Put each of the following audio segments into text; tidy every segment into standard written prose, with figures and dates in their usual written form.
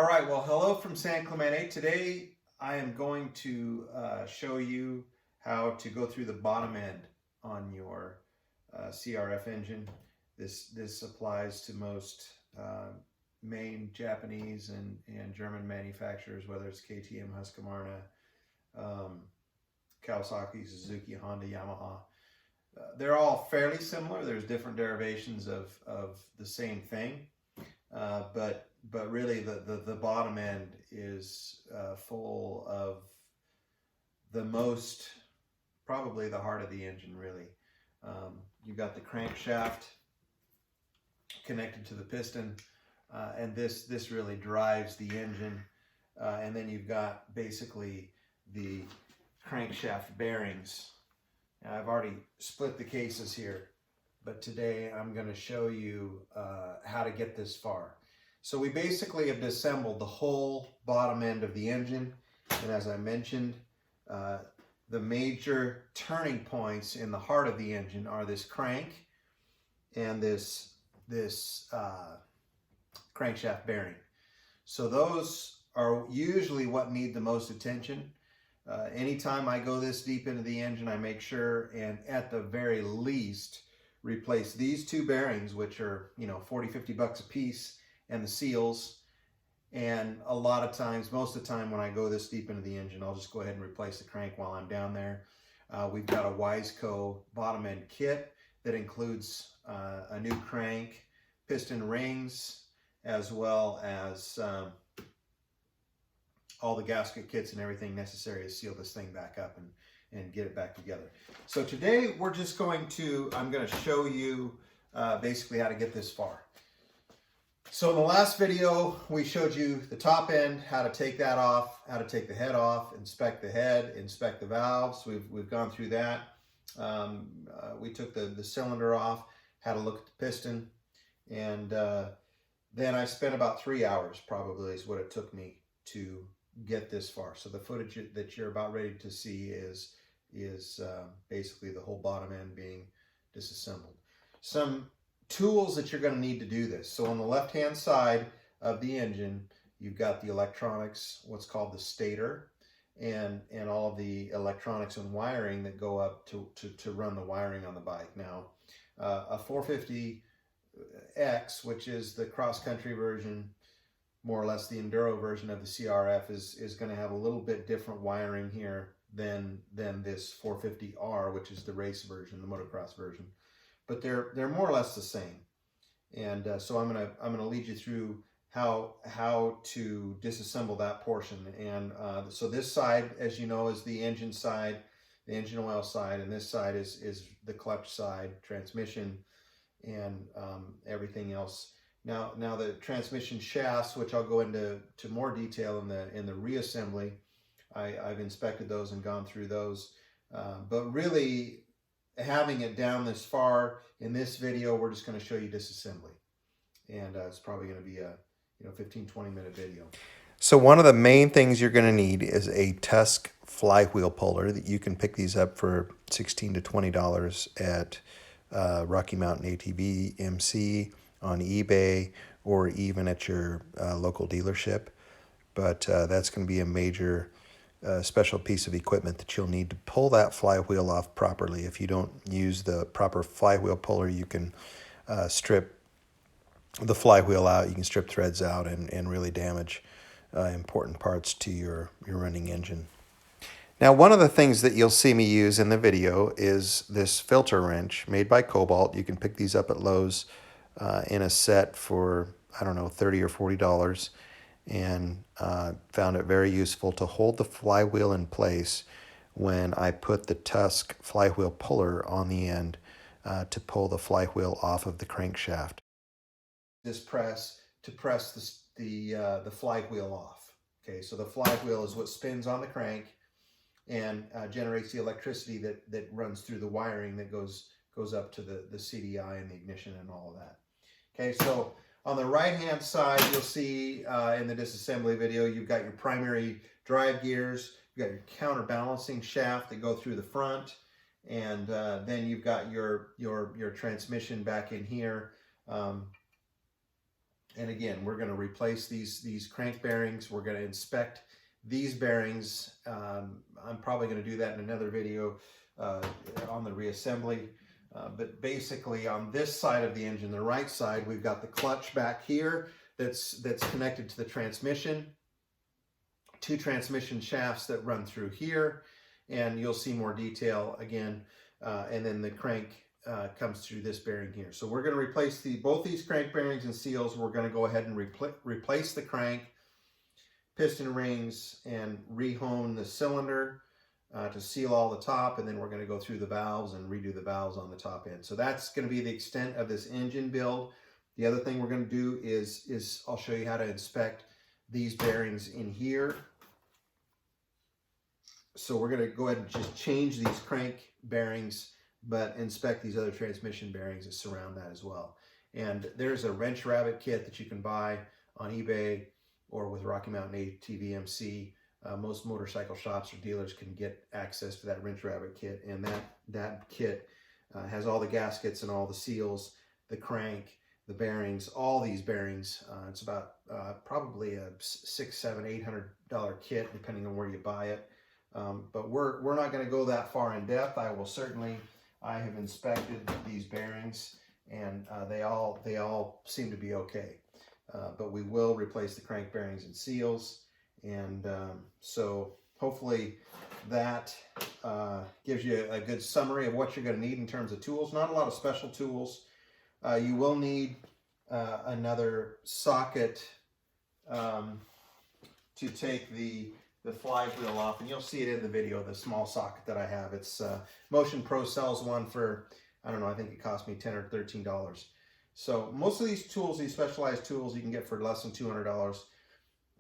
All right, well, hello from San Clemente. Today I am going to show you how to go through the bottom end on your CRF engine. This applies to most main Japanese and German manufacturers, whether it's KTM, Husqvarna, Kawasaki, Suzuki, Honda, Yamaha. They're all fairly similar. There's different derivations of the same thing, but really the bottom end is full of the most, probably the heart of the engine, really. You've got the crankshaft connected to the piston, and this really drives the engine. And then you've got basically the crankshaft bearings. Now, I've already split the cases here, but today I'm going to show you how to get this far. So we basically have disassembled the whole bottom end of the engine, and as I mentioned, the major turning points in the heart of the engine are this crank and this crankshaft bearing. So those are usually what need the most attention. Anytime I go this deep into the engine, I make sure and at the very least replace these two bearings, which are, you know, 40-50 bucks a piece, and the seals. And a lot of times, most of the time when I go this deep into the engine, I'll just go ahead and replace the crank while I'm down there. We've got a Wiseco bottom end kit that includes a new crank, piston rings, as well as all the gasket kits and everything necessary to seal this thing back up and get it back together. So today we're just going to, I'm going to show you basically how to get this far. So in the last video, we showed you the top end, how to take that off, how to take the head off, inspect the head, inspect the valves. We've gone through that. We took the cylinder off, had a look at the piston, and then I spent about 3 hours probably is what it took me to get this far. So the footage that you're about ready to see is basically the whole bottom end being disassembled. Some tools that you're going to need to do this. So on the left hand side of the engine, you've got the electronics, what's called the stator, and all of the electronics and wiring that go up to run the wiring on the bike. Now a 450X, which is the cross-country version, more or less the enduro version of the CRF, is going to have a little bit different wiring here than this 450R, which is the race version, the motocross version. But they're more or less the same. And so I'm gonna lead you through how to disassemble that portion. And so this side, as you know, is the engine side, the engine oil side, and this side is the clutch side, transmission, and everything else. Now the transmission shafts, which I'll go into more detail in the reassembly, I've inspected those and gone through those. But really, having it down this far in this video, we're just going to show you disassembly, and it's probably going to be a 15-20 minute video. So one of the main things you're going to need is a Tusk flywheel puller. That you can pick these up for $16 to $20 at Rocky Mountain ATV MC, on eBay, or even at your local dealership. But that's going to be a major special piece of equipment that you'll need to pull that flywheel off properly. If you don't use the proper flywheel puller, you can strip the flywheel out, you can strip threads out, and really damage important parts to your running engine. Now, one of the things that you'll see me use in the video is this filter wrench made by Cobalt. You can pick these up at Lowe's in a set for, I don't know, $30 or $40. And found it very useful to hold the flywheel in place when I put the Tusk flywheel puller on the end to pull the flywheel off of the crankshaft. This press to press the flywheel off. Okay, so the flywheel is what spins on the crank and generates the electricity that runs through the wiring that goes up to the CDI and the ignition and all of that. Okay, so on the right-hand side, you'll see in the disassembly video, you've got your primary drive gears, you've got your counterbalancing shaft that go through the front, and then you've got your transmission back in here. And again, we're going to replace these crank bearings. We're going to inspect these bearings. I'm probably going to do that in another video on the reassembly. But basically on this side of the engine, the right side, we've got the clutch back here that's connected to the transmission. 2 transmission shafts that run through here, and you'll see more detail again. And then the crank comes through this bearing here. So we're going to replace both these crank bearings and seals. We're going to go ahead and replace the crank, piston rings, and rehone the cylinder to seal all the top, and then we're going to go through the valves and redo the valves on the top end. So that's going to be the extent of this engine build. The other thing we're going to do is I'll show you how to inspect these bearings in here. So we're going to go ahead and just change these crank bearings, but inspect these other transmission bearings that surround that as well. And there's a wrench rabbit kit that you can buy on eBay or with Rocky Mountain ATVMC. Most motorcycle shops or dealers can get access to that wrench rabbit kit, and that kit has all the gaskets and all the seals, the crank, the bearings, all these bearings. It's about probably a $600, $700, $800 kit depending on where you buy it. But we're not going to go that far in depth. I have inspected these bearings, and they all seem to be okay. But we will replace the crank bearings and seals. And so hopefully that gives you a good summary of what you're going to need in terms of tools. Not a lot of special tools. You will need another socket to take the flywheel off, and you'll see it in the video, the small socket that I have. It's Motion Pro sells one for, I don't know, I think it cost me $10 or $13. So most of these tools, these specialized tools, you can get for less than $200.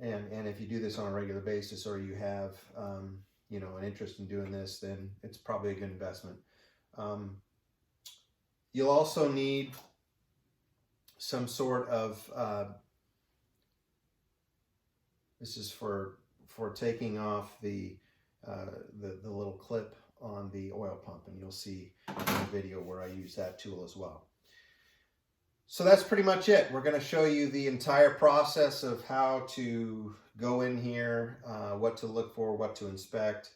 And if you do this on a regular basis, or you have you know, an interest in doing this, then it's probably a good investment. You'll also need some sort of this is for taking off the little clip on the oil pump, and you'll see in the video where I use that tool as well. So that's pretty much it. We're going to show you the entire process of how to go in here, what to look for, what to inspect.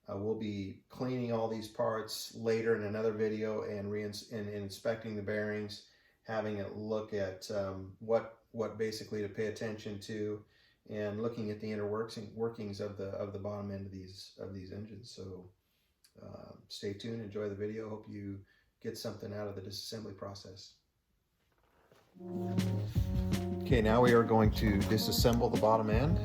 We'll be cleaning all these parts later in another video, and inspecting the bearings, having a look at what basically to pay attention to, and looking at the inner workings of the bottom end of these engines. So stay tuned, enjoy the video. Hope you get something out of the disassembly process. Okay, now we are going to disassemble the bottom end.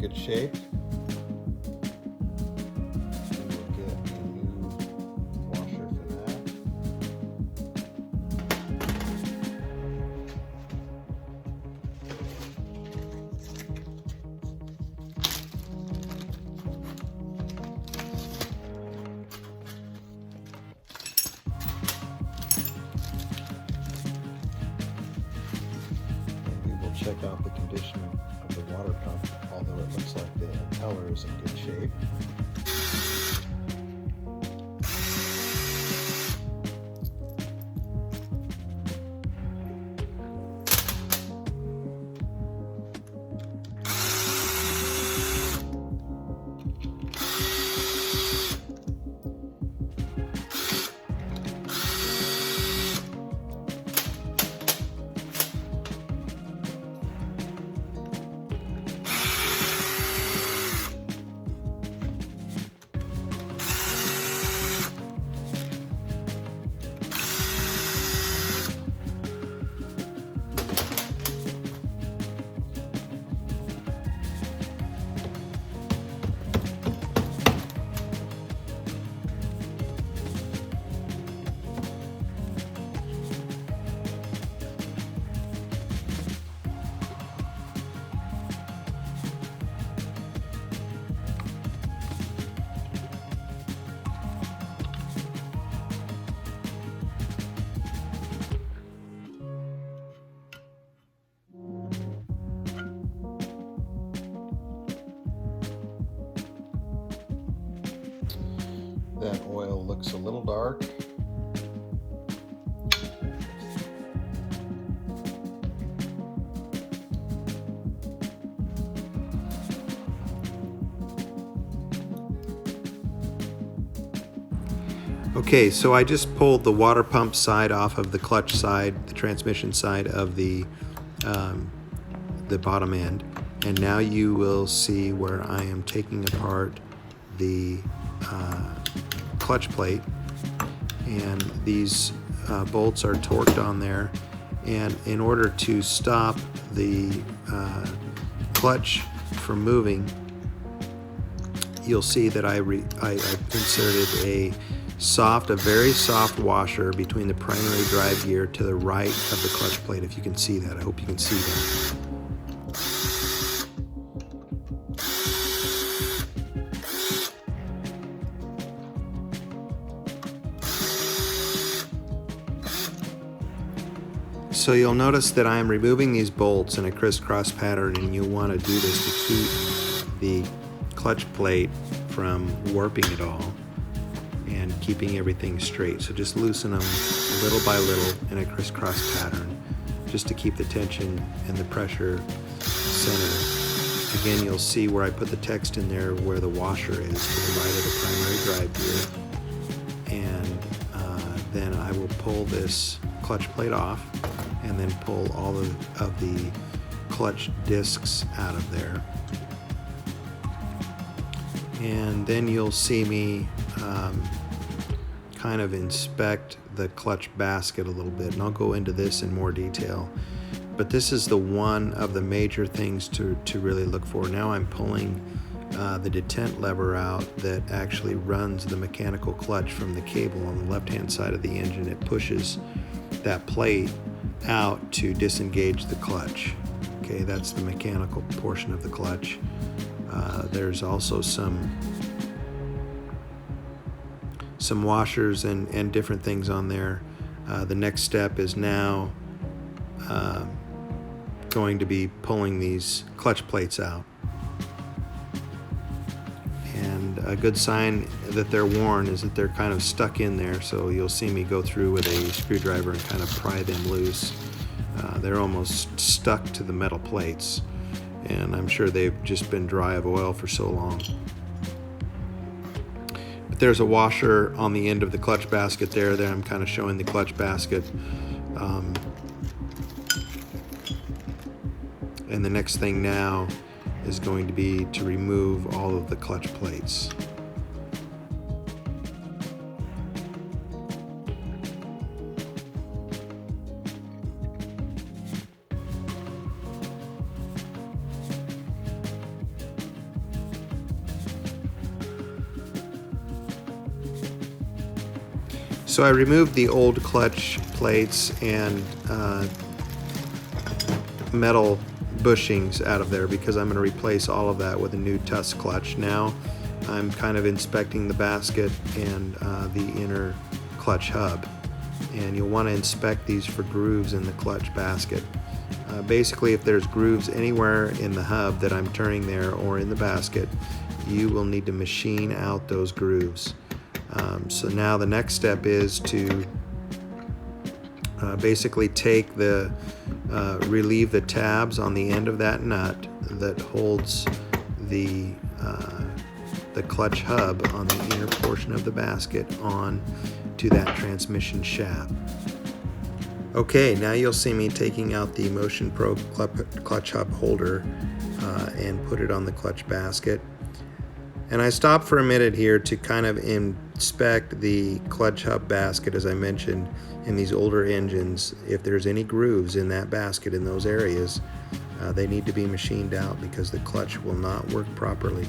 good shape. We'll get a new washer for that. Check out the condition of the water pump, although it looks like the impeller is in good shape. That oil looks a little dark. Okay, so I just pulled the water pump side off of the clutch side, the transmission side of the bottom end, and now you will see where I am taking apart the clutch plate, and these bolts are torqued on there, and in order to stop the clutch from moving, you'll see that I inserted a very soft washer between the primary drive gear to the right of the clutch plate. If you can see that, I hope you can see that. So you'll notice that I am removing these bolts in a crisscross pattern, and you'll want to do this to keep the clutch plate from warping at all and keeping everything straight. So just loosen them little by little in a crisscross pattern just to keep the tension and the pressure centered. Again, you'll see where I put the text in there where the washer is to the right of the primary drive gear. And then I will pull this clutch plate off and then pull all of the clutch discs out of there. And then you'll see me kind of inspect the clutch basket a little bit, and I'll go into this in more detail. But this is the one of the major things to really look for. Now I'm pulling the detent lever out that actually runs the mechanical clutch from the cable on the left-hand side of the engine. It pushes that plate out to disengage the clutch. Okay, that's the mechanical portion of the clutch. There's also some washers and different things on there. The next step is now going to be pulling these clutch plates out. And a good sign that they're worn is that they're kind of stuck in there, so you'll see me go through with a screwdriver and kind of pry them loose. They're almost stuck to the metal plates, and I'm sure they've just been dry of oil for so long. But there's a washer on the end of the clutch basket there that I'm kind of showing the clutch basket. And the next thing now is going to be to remove all of the clutch plates. So I removed the old clutch plates and metal bushings out of there because I'm going to replace all of that with a new Tusk clutch. Now I'm kind of inspecting the basket and the inner clutch hub, and you'll want to inspect these for grooves in the clutch basket. Basically, if there's grooves anywhere in the hub that I'm turning there or in the basket, you will need to machine out those grooves. So now the next step is to basically take the relieve the tabs on the end of that nut that holds the clutch hub on the inner portion of the basket on to that transmission shaft. Okay, now you'll see me taking out the Motion Pro clutch hub holder and put it on the clutch basket. And I stopped for a minute here to kind of inspect the clutch hub basket, as I mentioned, in these older engines. If there's any grooves in that basket in those areas, they need to be machined out because the clutch will not work properly.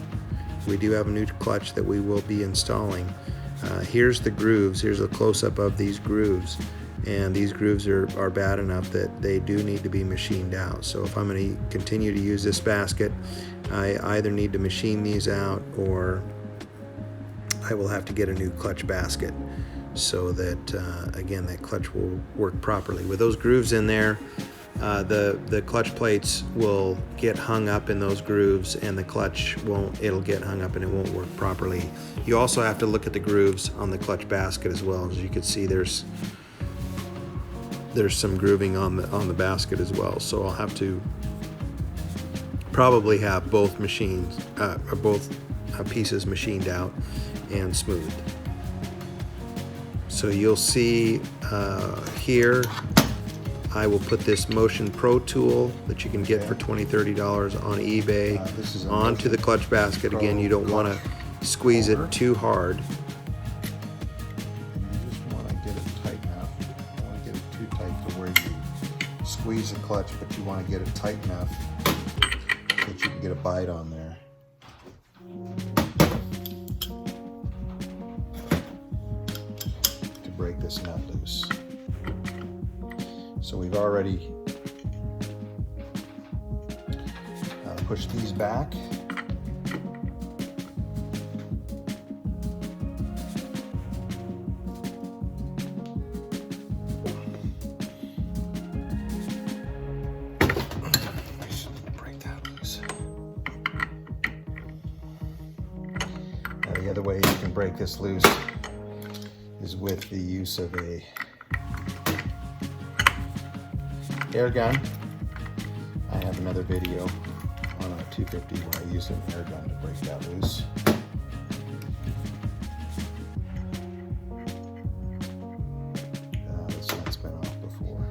We do have a new clutch that we will be installing. Here's the grooves. Here's a close-up of these grooves. And these grooves are bad enough that they do need to be machined out. So if I'm going to continue to use this basket, I either need to machine these out or I will have to get a new clutch basket so that, again, that clutch will work properly. With those grooves in there, the clutch plates will get hung up in those grooves and the clutch won't, it'll get hung up and it won't work properly. You also have to look at the grooves on the clutch basket as well. As you can see, there's some grooving on the basket as well, so I'll have to probably have both machines, both pieces machined out and smoothed. So you'll see here, I will put this Motion Pro tool that you can get for $20–30 on eBay onto the clutch basket. Again, you don't want to squeeze it too hard. Squeeze the clutch, but you want to get it tight enough that you can get a bite on there. To break this nut loose. So we've already pushed these back. The other way you can break this loose is with the use of a air gun. I have another video on a 250 where I used an air gun to break that loose. This nut's been off before.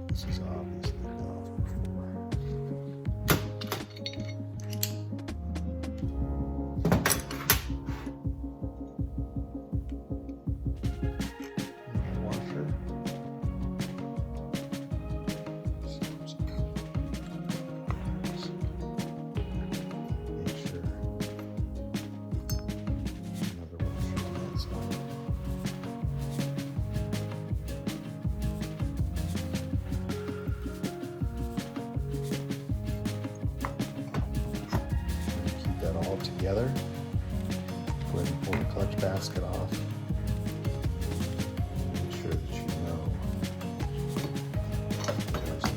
This is obviously been off before. Together. Go ahead and pull the clutch basket off. Make sure that you know there's the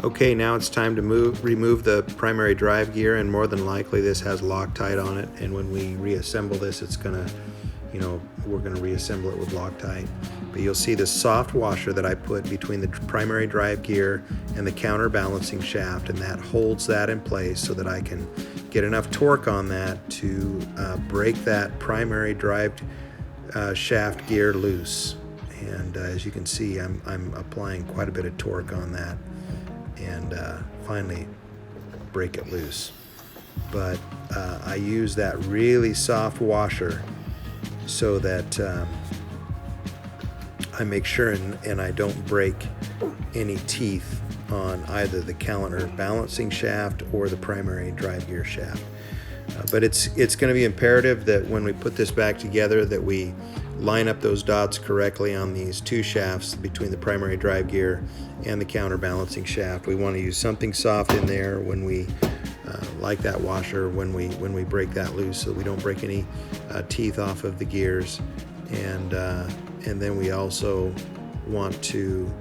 Okay, now it's time to remove the primary drive gear, and more than likely this has Loctite on it, and when we reassemble this, it's gonna, we're gonna reassemble it with Loctite. But you'll see this soft washer that I put between the primary drive gear and the counterbalancing shaft, and that holds that in place so that I can get enough torque on that to break that primary drive shaft gear loose. And as you can see, I'm applying quite a bit of torque on that and finally break it loose. but I use that really soft washer so that I make sure and I don't break any teeth on either the counterbalancing shaft or the primary drive gear shaft. But it's going to be imperative that when we put this back together that we line up those dots correctly on these two shafts between the primary drive gear and the counterbalancing shaft. We want to use something soft in there when we like that washer when we break that loose, so we don't break any teeth off of the gears. And then we also want to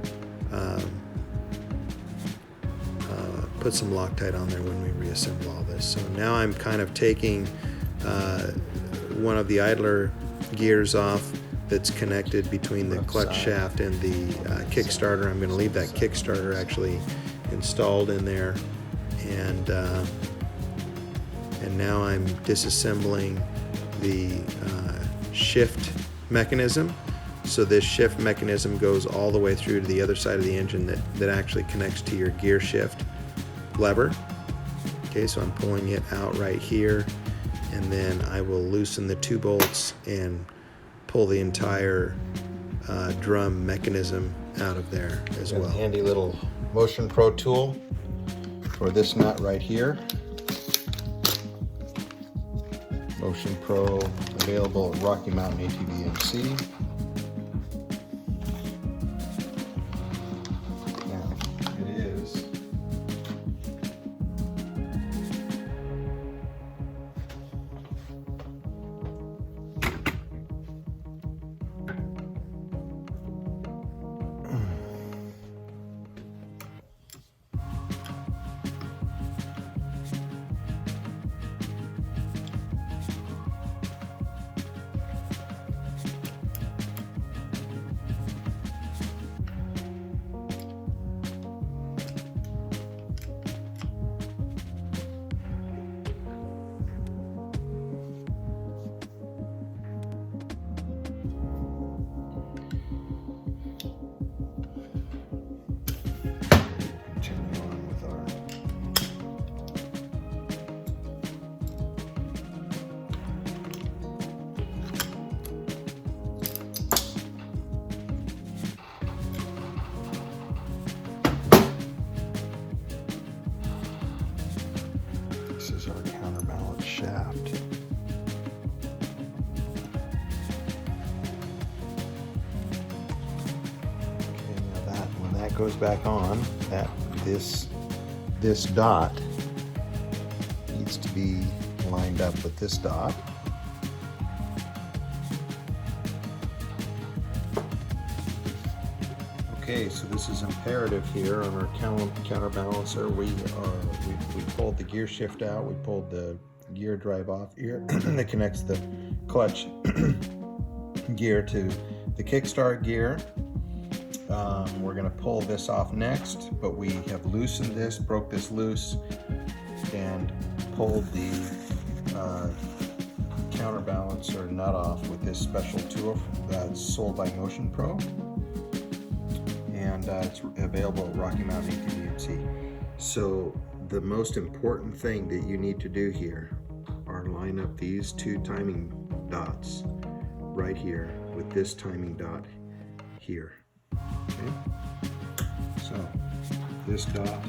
put some Loctite on there when we reassemble all this. So now I'm kind of taking one of the idler gears off that's connected between the clutch shaft and the kickstarter. I'm going to leave that kickstarter actually installed in there, and now I'm disassembling the shift mechanism. So this shift mechanism goes all the way through to the other side of the engine that actually connects to your gear shift lever. Okay, so I'm pulling it out right here, and then I will loosen the two bolts and pull the entire drum mechanism out of there as well. Handy little Motion Pro tool for this nut right here. Motion Pro, available at Rocky Mountain ATV&C. Now, it is our counterbalance shaft. Okay, now when that goes back on, this dot needs to be lined up with this dot. Okay, so this is imperative here on our counterbalancer. We pulled the gear shift out. We pulled the gear drive off here that connects the clutch gear to the kickstart gear. We're going to pull this off next, but we have loosened this, broke this loose, and pulled the counterbalancer nut off with this special tool that's sold by Motion Pro. And it's available at Rocky Mountain ATV&C. So the most important thing that you need to do here are line up these two timing dots right here with this timing dot here. Okay? So this dot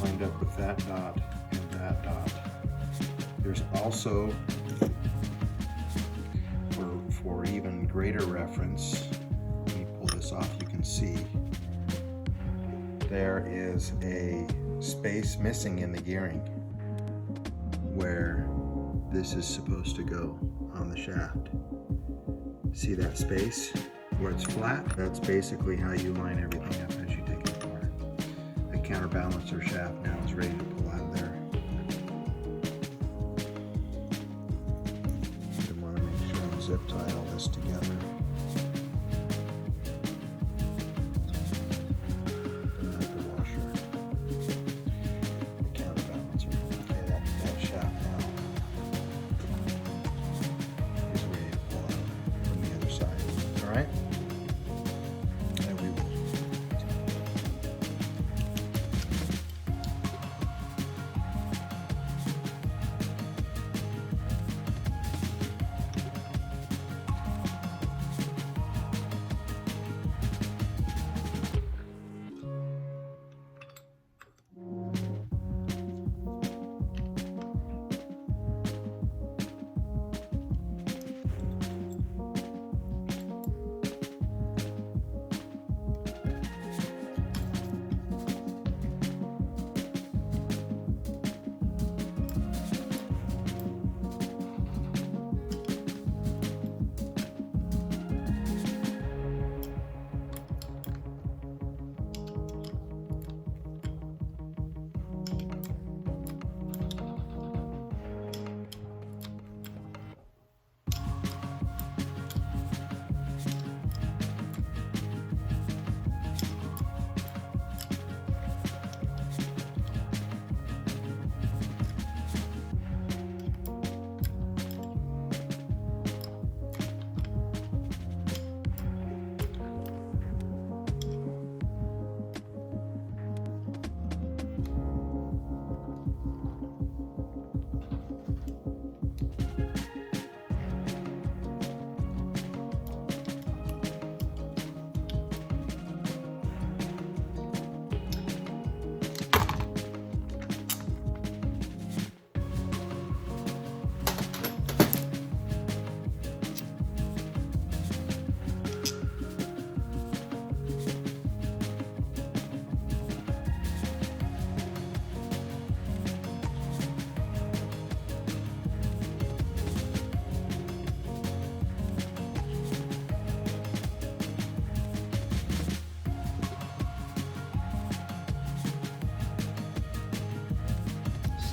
lined up with that dot and that dot. There's also, for even greater reference, off, you can see there is a space missing in the gearing where this is supposed to go on the shaft. See that space where it's flat? That's basically how you line everything up as you take it apart. The counterbalancer shaft now is ready to pull out of there. I want to make sure I zip tie all this together.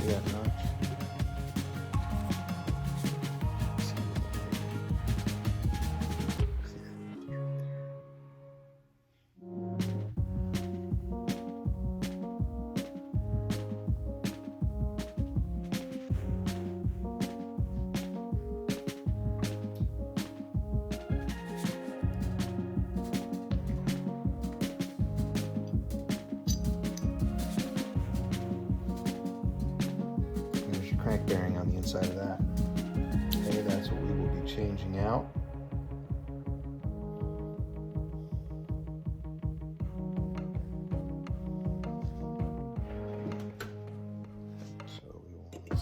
See that notch? There's your crank bearing on the inside of that. Okay, that's what we will be changing out. So we will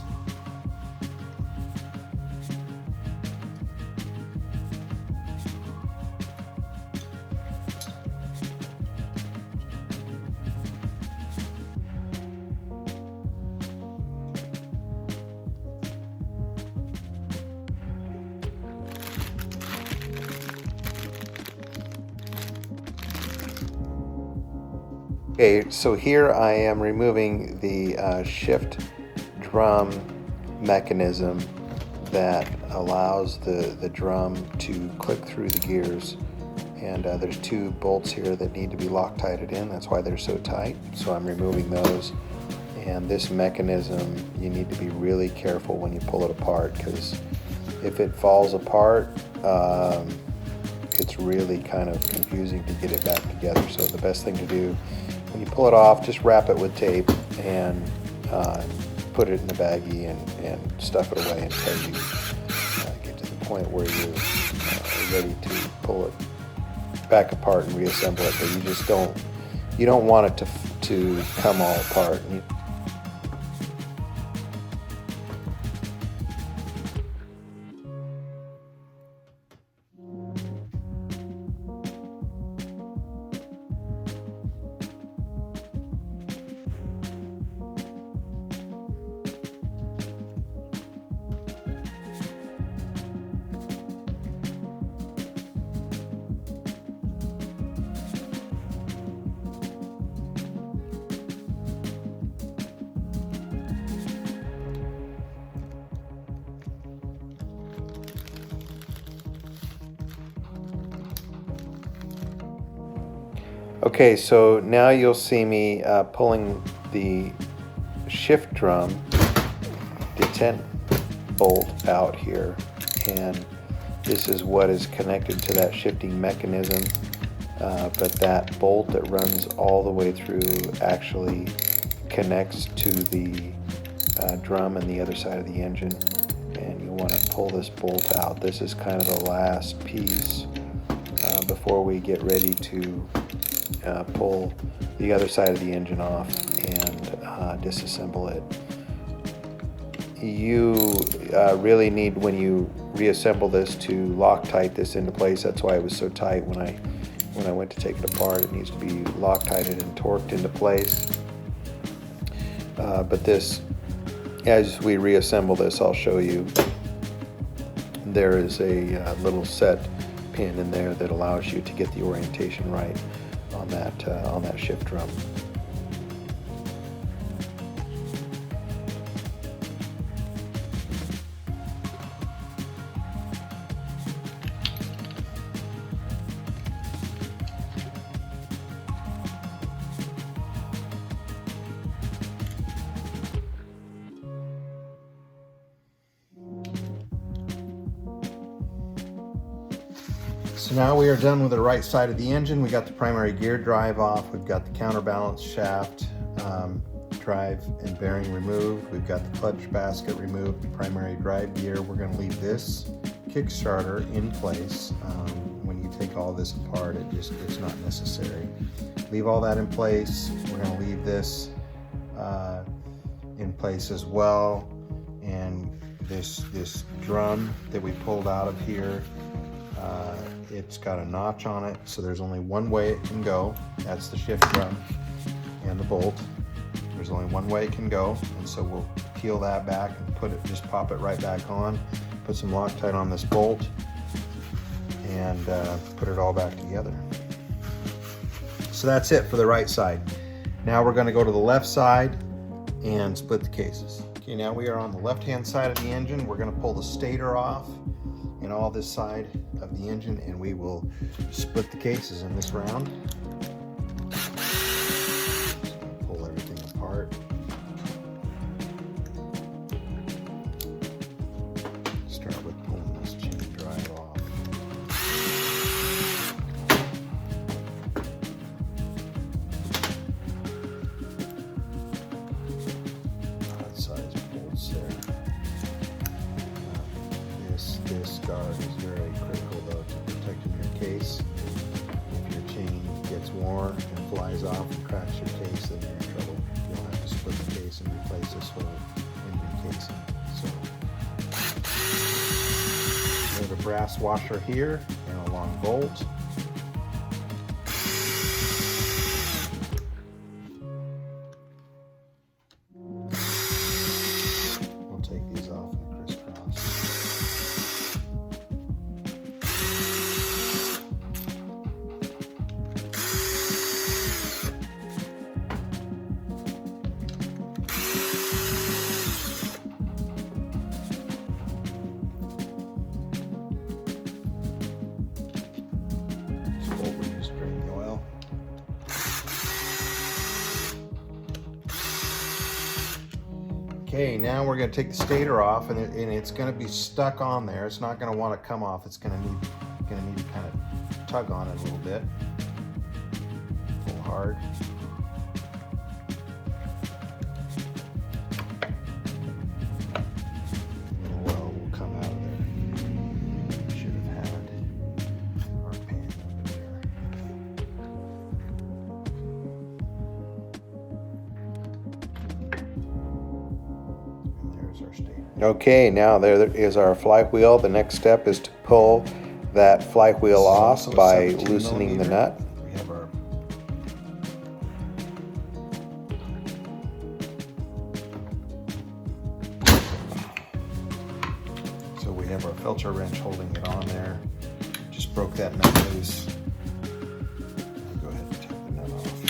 Okay, so here I am removing the shift drum mechanism that allows the drum to click through the gears. And there's two bolts here that need to be Loctited in. That's why they're so tight. So I'm removing those. And this mechanism, you need to be really careful when you pull it apart, because if it falls apart, it's really kind of confusing to get it back together. So the best thing to do when you pull it off, just wrap it with tape and put it in the baggie and stuff it away until you get to the point where you're ready to pull it back apart and reassemble it. But you don't want it to come all apart. Okay, so now you'll see me pulling the shift drum detent bolt out here, and this is what is connected to that shifting mechanism, but that bolt that runs all the way through actually connects to the drum and the other side of the engine, and you want to pull this bolt out. This is kind of the last piece before we get ready to pull the other side of the engine off and disassemble it. You really need, when you reassemble this, to Loctite this into place. That's why it was so tight when I went to take it apart. It needs to be Loctited and torqued into place. But this, as we reassemble this, I'll show you. There is a little set pin in there that allows you to get the orientation right on that shift drum. So now we are done with the right side of the engine. We got the primary gear drive off. We've got the counterbalance shaft, drive and bearing removed. We've got the clutch basket removed, the primary drive gear. We're going to leave this Kickstarter in place. When you take all this apart, it's not necessary. Leave all that in place. We're going to leave this in place as well. And this drum that we pulled out of here, it's got a notch on it, so there's only one way it can go. That's the shift drum and the bolt. There's only one way it can go, and so we'll peel that back and just pop it right back on. Put some Loctite on this bolt and put it all back together. So that's it for the right side. Now we're going to go to the left side and split the cases. Okay, now we are on the left-hand side of the engine. We're going to pull the stator off and all this side of the engine, and we will split the cases in this round. Pull everything apart. Start with pulling this chain drive off. That size bolts there. This guard is very critical though to protecting your case. If your chain gets worn and flies off and cracks your case, then you're in trouble. You'll have to split the case and replace this whole engine casing. So we have a brass washer here and a long bolt. We'll take these off and crisscross. Okay, now we're going to take the stator off, and it's going to be stuck on there. It's not going to want to come off. It's going to need to kind of tug on it a little bit. Pull hard. And oil will come out of there. We should have had our pan over there. Okay, now there is our flywheel. The next step is to pull that flywheel off by loosening the nut. We have our filter wrench holding it on there. Just broke that nut loose. I'll go ahead and take the nut off.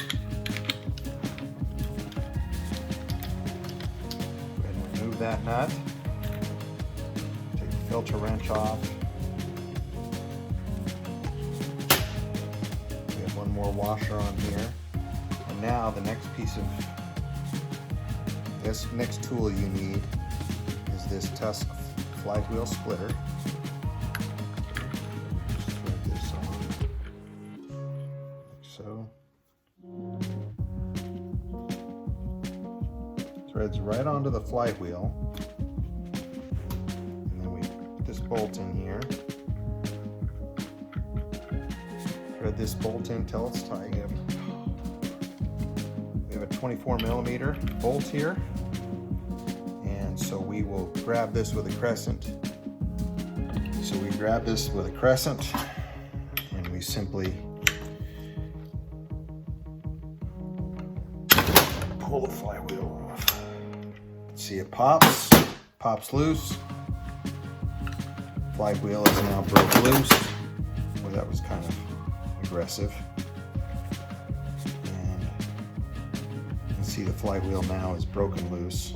Go ahead and remove that nut. Filter wrench off. We have one more washer on here. And now the next piece of this next tool you need is this Tusk flywheel splitter. Just thread this on like so. Threads right onto the flywheel. Bolt in here. Thread this bolt in till it's tight. We have a 24mm bolt here, and so we will grab this with a crescent. So we grab this with a crescent, and we simply pull the flywheel off. See, it pops loose. Flywheel is now broke loose. Well, that was kind of aggressive. And you can see the flywheel now is broken loose.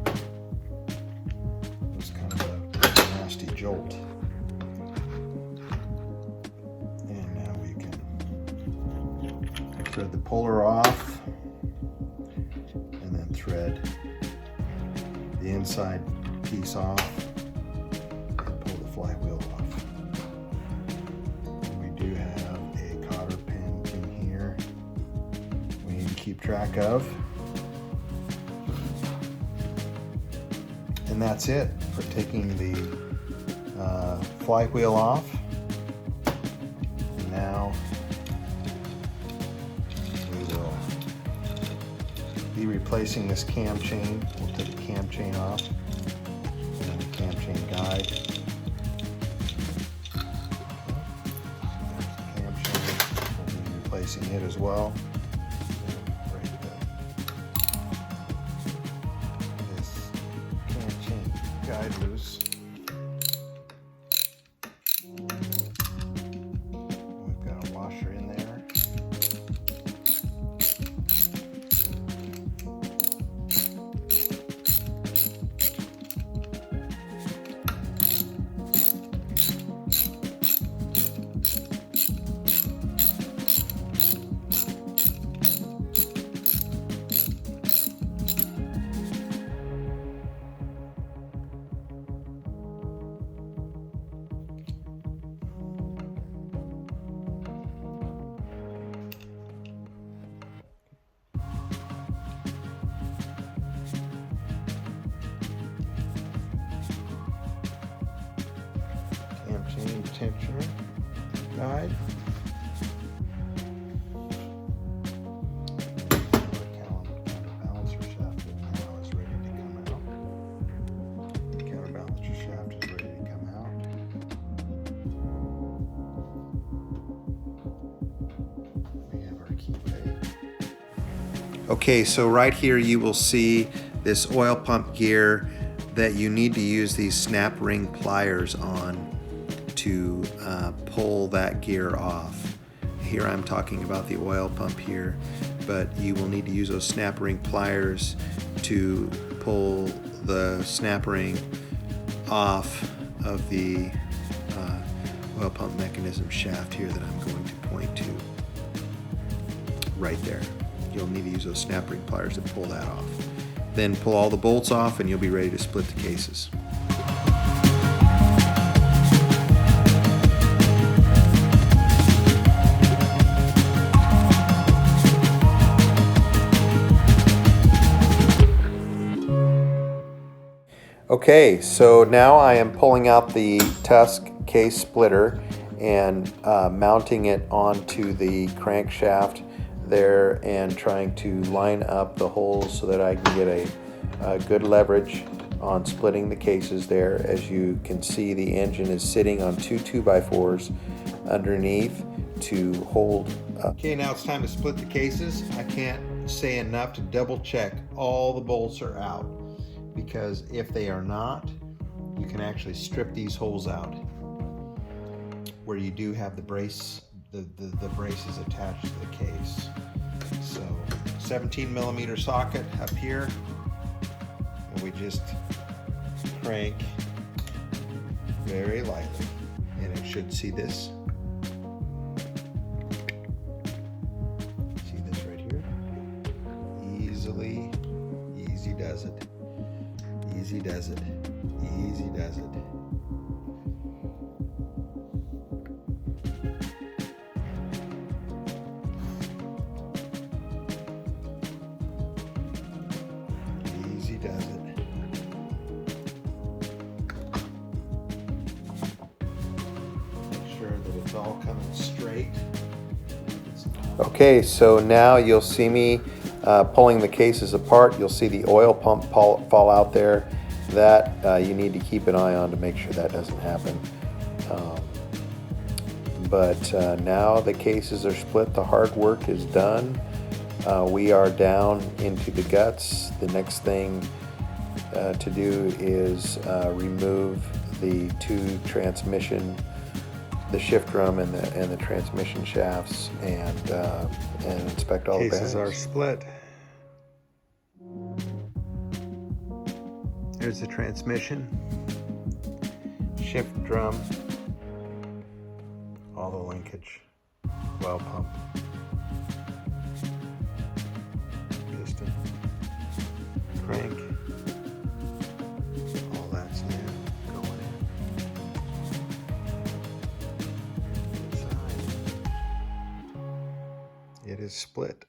It was kind of a nasty jolt. And now we can thread the puller off and then thread the inside piece off. Flywheel off. And we do have a cotter pin in here we need to keep track of. And that's it for taking the flywheel off. And now we will be replacing this cam chain. We'll take the cam chain off and the cam chain guide. Replacing it as well. Break this cam chain guide loose. We've got a washer in there. tensioner guide. Counterbalancer shaft now is ready to come out. The counterbalancer shaft is ready to come out. We have our key peg. Okay, so right here you will see this oil pump gear that you need to use these snap ring pliers on to pull that gear off. Here I'm talking about the oil pump here, but you will need to use those snap ring pliers to pull the snap ring off of the oil pump mechanism shaft here that I'm going to point to. Right there. You'll need to use those snap ring pliers to pull that off. Then pull all the bolts off and you'll be ready to split the cases. Okay, so now I am pulling out the Tusk case splitter and mounting it onto the crankshaft there and trying to line up the holes so that I can get a good leverage on splitting the cases there. As you can see, the engine is sitting on two 2x4s underneath to hold up. Okay, now it's time to split the cases. I can't say enough to double check all the bolts are out, because if they are not, you can actually strip these holes out where you do have the brace, the braces attached to the case. So 17mm socket up here, and we just crank very lightly, and it should see this. See this right here? Easy does it. Easy does it. Easy does it. Easy does it. Make sure that it's all coming straight. Okay, so now you'll see me pulling the cases apart. You'll see the oil pump fall out there. That you need to keep an eye on to make sure that doesn't happen. But now the cases are split. The hard work is done. We are down into the guts. The next thing to do is remove the two transmission, the shift drum and the transmission shafts, and inspect all the bearings. Cases are split. There's the transmission, shift drum, all the linkage, oil pump, piston, crank, all that's now going in. Inside. It is split.